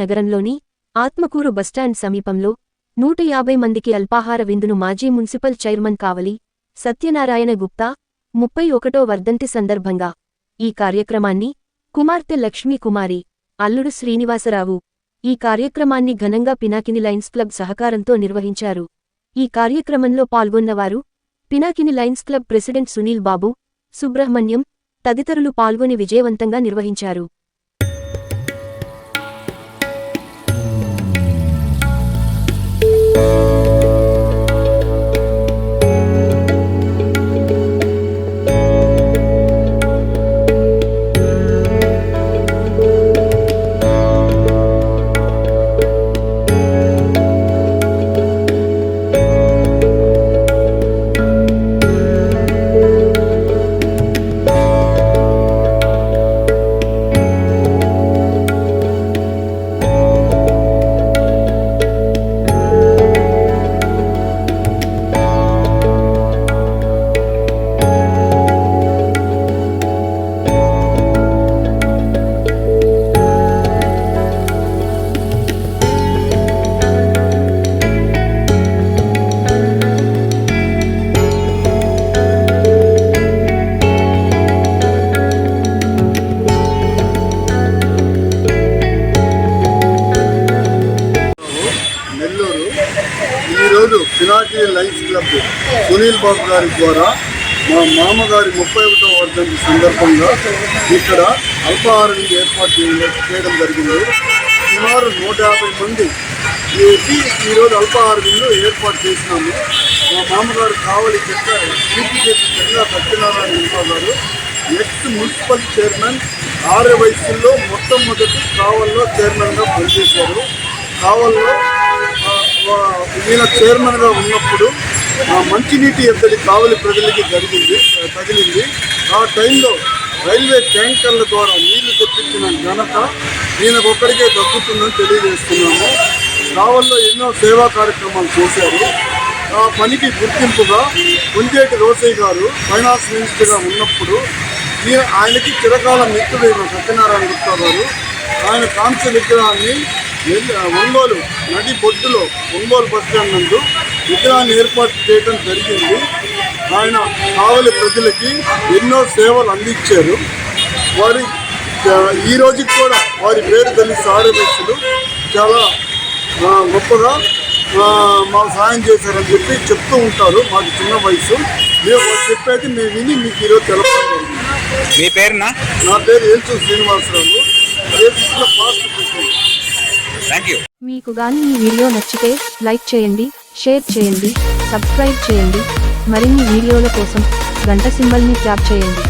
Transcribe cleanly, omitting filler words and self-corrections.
నగరంలోని ఆత్మకూరు బస్టాండ్ సమీపంలో 150 మందికి అల్పాహార విందును మాజీ మున్సిపల్ చైర్మన్ కావలి సత్యనారాయణ గుప్తా 31వ వర్ధంతి సందర్భంగా ఈ కార్యక్రమాన్ని కుమార్తె లక్ష్మీ కుమారి అల్లుడు శ్రీనివాసరావు ఈ కార్యక్రమాన్ని ఘనంగా పినాకిని లయన్స్ క్లబ్ సహకారంతో నిర్వహించారు। ఈ కార్యక్రమంలో పాల్గొన్నవారు Pinakini lions club president Sunil Babu, Subrahmanyam తదితరులు పాల్గొని విజయవంతంగా నిర్వహించారు। పినాకిని లయన్స్ క్లబ్ సునీల్ బాబు గారి ద్వారా మా మామగారి 31వ వర్ధంతి సందర్భంగా ఇక్కడ అల్పాహారం ఏర్పాటు చేయడం జరిగింది। సుమారు 150 మంది ఈరోజు అల్పాహార విందు ఏర్పాటు చేసినాము। మా మామగారు కావలి కీర్తి సత్యనారాయణ గుప్తా గారు నెక్స్ట్ మున్సిపల్ చైర్మన్ 6 వయసుల్లో మొట్టమొదటి కావల్లో చైర్మన్గా పనిచేశారు। కావల్లో ఈయన చైర్మన్గా ఉన్నప్పుడు మంచినీటి ఎద్దడి కావలి ప్రజలకి తగిలింది। ఆ టైంలో రైల్వే ట్యాంకర్ల ద్వారా నీళ్లు తెప్పించిన ఘనత ఈయనకొక్కడికే దక్కుతుందని తెలియజేస్తున్నాము। కావల్లో ఎన్నో సేవా కార్యక్రమాలు చేశారు। ఆ పనికి గుర్తింపుగా కొంజేటి రోసయ్య గారు ఫైనాన్స్ మినిస్టర్గా ఉన్నప్పుడు ఆయనకి చిరకాల మిత్రుడైన సత్యనారాయణ గుప్తా గారు ఆయన కాంస్య విగ్రహాన్ని ఒంగోలు నది బొడ్డులో ఒంగోలు బస్టాండ్ నందు విగ్రహాన్ని ఏర్పాటు చేయడం జరిగింది। ఆయన కావలి ప్రజలకి ఎన్నో సేవలు అందించారు। వారి ఈ రోజుకి కూడా వారి పేరు తెలిసి ఆర్యవేక్షలు చాలా గొప్పగా మాకు సాయం చేశారని చెప్తూ ఉంటారు। మాకు చిన్న వయసు మేము వాళ్ళు చెప్పేది మేము విని మీకు ఈరోజు తెలపడం జరిగింది। మీ పేరునా? నా పేరు ఏల్చు శ్రీనివాసరావు, ఫాస్ట్ ప్రెసిడెంట్। మీకు గాని ఈ వీడియో నచ్చితే లైక్ చేయండి, షేర్ చేయండి, సబ్స్క్రైబ్ చేయండి। మరిన్ని వీడియోల కోసం గంట సింబల్ని ట్యాప్ చేయండి।